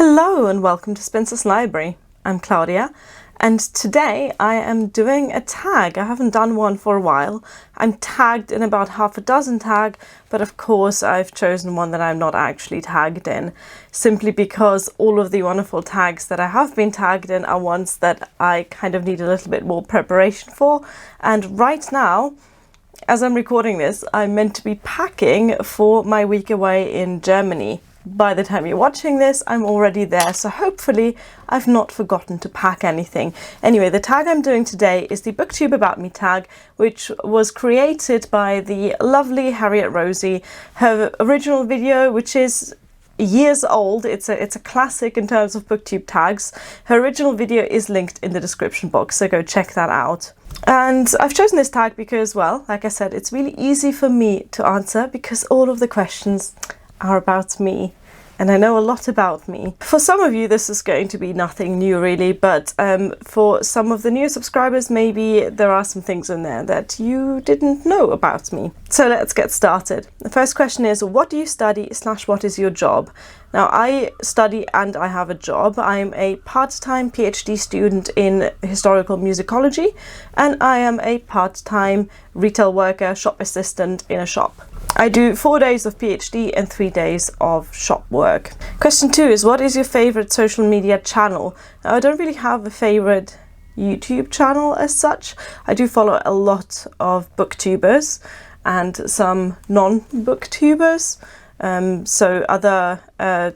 Hello and welcome to Spinster's Library. I'm Claudia and today I am doing a tag. I haven't done one for a while. I'm tagged in about half a dozen tags, but of course I've chosen one that I'm not actually tagged in, simply because all of the wonderful tags that I have been tagged in are ones that I kind of need a little bit more preparation for. And right now, as I'm recording this, I'm meant to be packing for my week away in Germany. By the time you're watching this, I'm already there, so hopefully I've not forgotten to pack anything. Anyway, the tag I'm doing today is the Booktube About Me tag, which was created by the lovely Harriet Rosie. Her original video, which is years old, it's a classic in terms of Booktube tags. Her original video is linked in the description box, so go check that out. And I've chosen this tag because, well, like I said, it's really easy for me to answer because all of the questions are about me, and I know a lot about me. For some of you this is going to be nothing new really, but for some of the new subscribers maybe there are some things in there that you didn't know about me. So let's get started. The first question is, what do you study / what is your job? Now, I study and I have a job. I'm a part-time PhD student in historical musicology, and I am a part-time retail worker, shop assistant in a shop. I do 4 days of PhD and 3 days of shop work. Question 2 is, what is your favorite social media channel? Now, I don't really have a favorite YouTube channel as such. I do follow a lot of booktubers and some non-booktubers. So other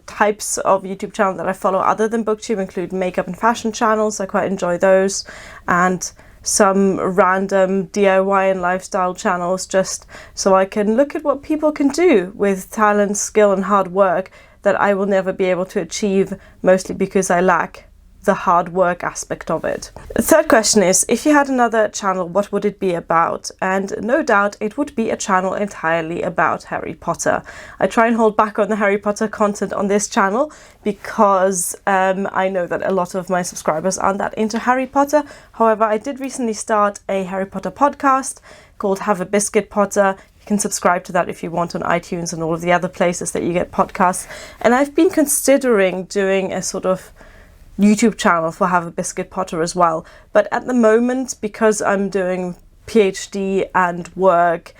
types of YouTube channels that I follow other than booktube include makeup and fashion channels. I quite enjoy those, and some random DIY and lifestyle channels, just so I can look at what people can do with talent, skill and hard work that I will never be able to achieve, mostly because I lack the hard work aspect of it. The third question is, if you had another channel, what would it be about? And no doubt it would be a channel entirely about Harry Potter. I try and hold back on the Harry Potter content on this channel because I know that a lot of my subscribers aren't that into Harry Potter. However, I did recently start a Harry Potter podcast called Have a Biscuit Potter. You can subscribe to that if you want on iTunes and all of the other places that you get podcasts. And I've been considering doing a sort of YouTube channel for Have a Biscuit Potter as well, but at the moment, because I'm doing PhD and work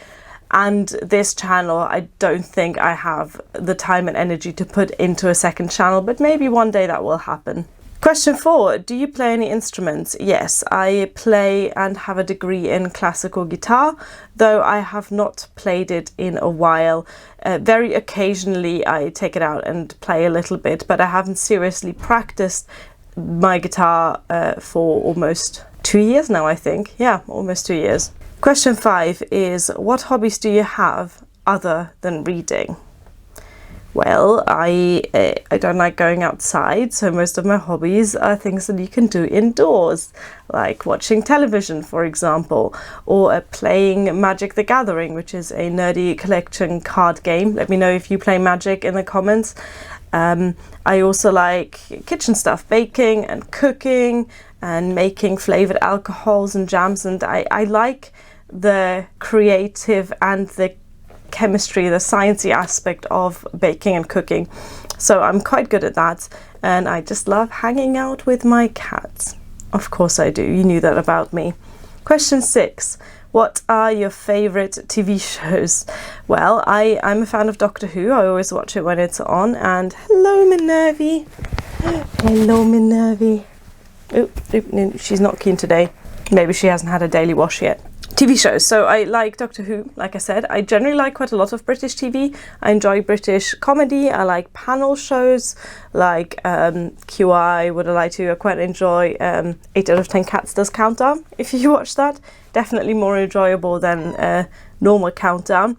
and this channel, I don't think I have the time and energy to put into a second channel, but maybe one day that will happen. Question 4, do you play any instruments? Yes, I play and have a degree in classical guitar, though I have not played it in a while. Very occasionally I take it out and play a little bit, but I haven't seriously practiced my guitar for almost 2 years now, I think. Yeah, almost 2 years. Question 5 is, what hobbies do you have other than reading? Well, I don't like going outside, so most of my hobbies are things that you can do indoors, like watching television, for example, or playing Magic the Gathering, which is a nerdy collection card game. Let me know if you play Magic in the comments. I also like kitchen stuff, baking and cooking and making flavoured alcohols and jams, and I like the creative and the chemistry, the sciencey aspect of baking and cooking, so I'm quite good at that. And I just love hanging out with my cats. Of course I do, you knew that about me. Question 6, what are your favourite TV shows? Well, I'm a fan of Doctor Who. I always watch it when it's on. And hello Minervy, hello Minervy. Oh, she's not keen today, maybe she hasn't had a daily wash yet. TV shows. So I like Doctor Who, like I said. I generally like quite a lot of British TV. I enjoy British comedy. I like panel shows like QI, Would I Lie to You? I quite enjoy 8 out of 10 Cats Does Countdown. If you watch that, definitely more enjoyable than normal Countdown.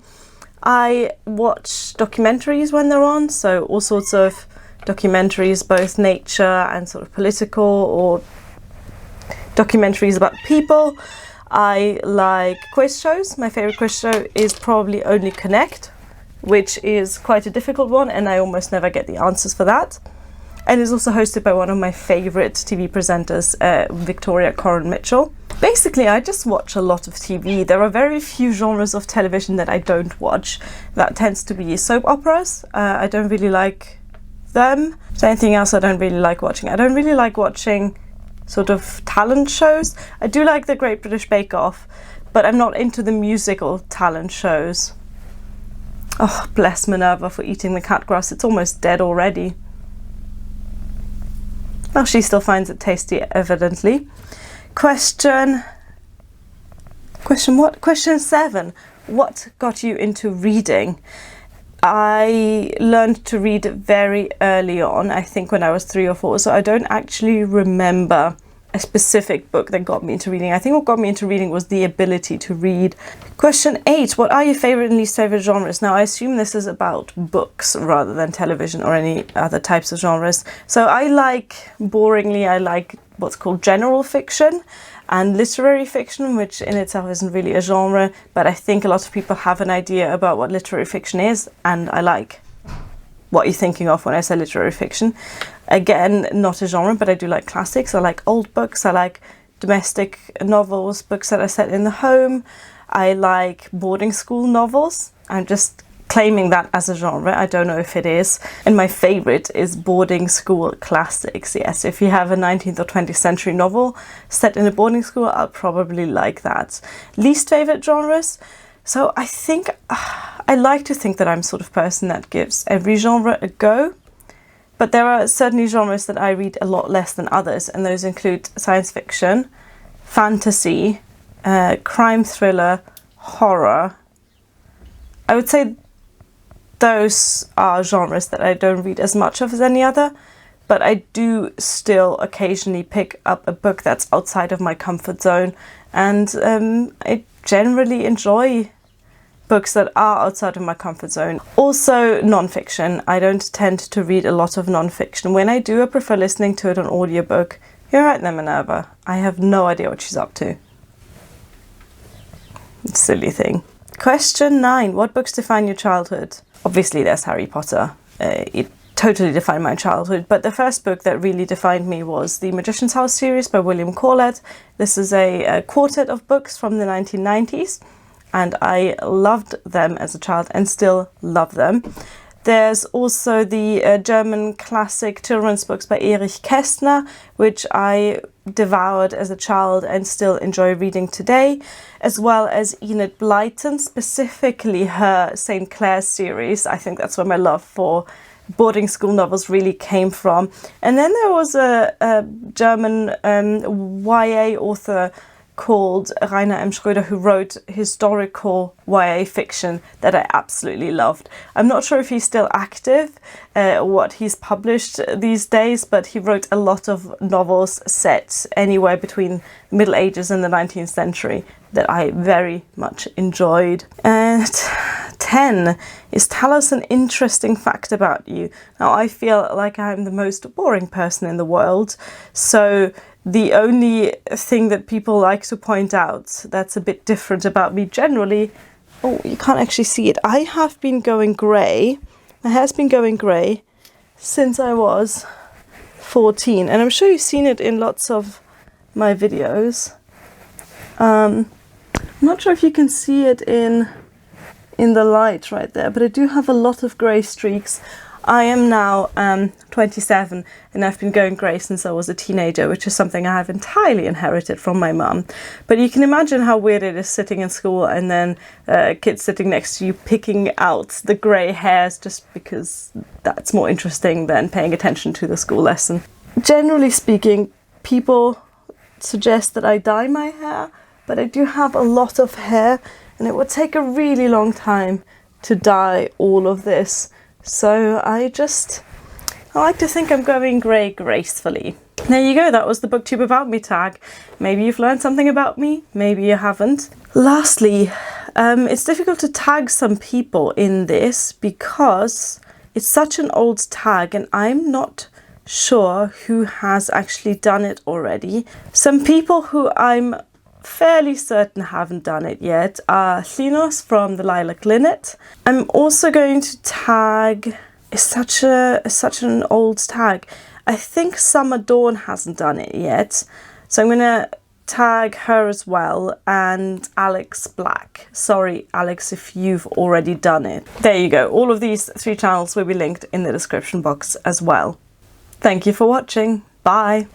I watch documentaries when they're on, so all sorts of documentaries, both nature and sort of political, or documentaries about people. I like quiz shows. My favourite quiz show is probably Only Connect, which is quite a difficult one, and I almost never get the answers for that. And it's also hosted by one of my favourite TV presenters, Victoria Coren Mitchell. Basically, I just watch a lot of TV. There are very few genres of television that I don't watch. That tends to be soap operas. I don't really like them. Is there anything else I don't really like watching? I don't really like watching sort of talent shows. I do like the Great British Bake Off, but I'm not into the musical talent shows. Oh, bless Minerva for eating the cat grass. It's almost dead already. Well, she still finds it tasty, evidently. Question what? Question 7. What got you into reading? I learned to read very early on, I think when I was 3 or 4, so I don't actually remember a specific book that got me into reading. I think what got me into reading was the ability to read. Question 8. What are your favourite and least favourite genres? Now, I assume this is about books rather than television or any other types of genres. So I like what's called general fiction and literary fiction, which in itself isn't really a genre, but I think a lot of people have an idea about what literary fiction is, and I like what you're thinking of when I say literary fiction. Again, not a genre, but I do like classics. I like old books. I like domestic novels, books that are set in the home. I like boarding school novels. I'm just claiming that as a genre. I don't know if it is. And my favorite is boarding school classics. Yes, if you have a 19th or 20th century novel set in a boarding school, I'll probably like that. Least favorite genres? So I think I like to think that I'm sort of person that gives every genre a go, but there are certainly genres that I read a lot less than others, and those include science fiction, fantasy, crime thriller, horror. I would say those are genres that I don't read as much of as any other, but I do still occasionally pick up a book that's outside of my comfort zone, and I generally enjoy books that are outside of my comfort zone. Also non-fiction. I don't tend to read a lot of non-fiction. When I do, I prefer listening to it on audiobook. You're right there, Minerva. I have no idea what she's up to. Silly thing. Question 9. What books define your childhood? Obviously there's Harry Potter. It totally defined my childhood, but the first book that really defined me was the Magician's House series by William Corlett. This is a quartet of books from the 1990s. And I loved them as a child and still love them. There's also the German classic children's books by Erich Kaestner, which I devoured as a child and still enjoy reading today, as well as Enid Blyton, specifically her St. Clair series. I think that's where my love for boarding school novels really came from. And then there was a German YA author called Rainer M. Schroeder, who wrote historical YA fiction that I absolutely loved. I'm not sure if he's still active, what he's published these days, but he wrote a lot of novels set anywhere between the Middle Ages and the 19th century that I very much enjoyed. And 10 is tell us an interesting fact about you. Now, I feel like I'm the most boring person in the world, so the only thing that people like to point out that's a bit different about me generally, oh, you can't actually see it. I have been going grey. My hair's been going grey since I was 14, and I'm sure you've seen it in lots of my videos. I'm not sure if you can see it in the light right there, but I do have a lot of grey streaks. I am now 27 and I've been going grey since I was a teenager, which is something I have entirely inherited from my mum. But you can imagine how weird it is sitting in school and then kids sitting next to you picking out the grey hairs just because that's more interesting than paying attention to the school lesson. Generally speaking, people suggest that I dye my hair, but I do have a lot of hair and it would take a really long time to dye all of this. So I like to think I'm going grey gracefully. There you go, that was the Booktube About Me tag. Maybe you've learned something about me, maybe you haven't. Lastly, it's difficult to tag some people in this because it's such an old tag and I'm not sure who has actually done it already. Some people who I'm fairly certain haven't done it yet are Linos from the Lilac Linnet. I'm also going to tag, it's such an old tag. I think Summer Dawn hasn't done it yet. So I'm gonna tag her as well, and Alex Black. Sorry, Alex, if you've already done it. There you go. All of these 3 channels will be linked in the description box as well. Thank you for watching. Bye!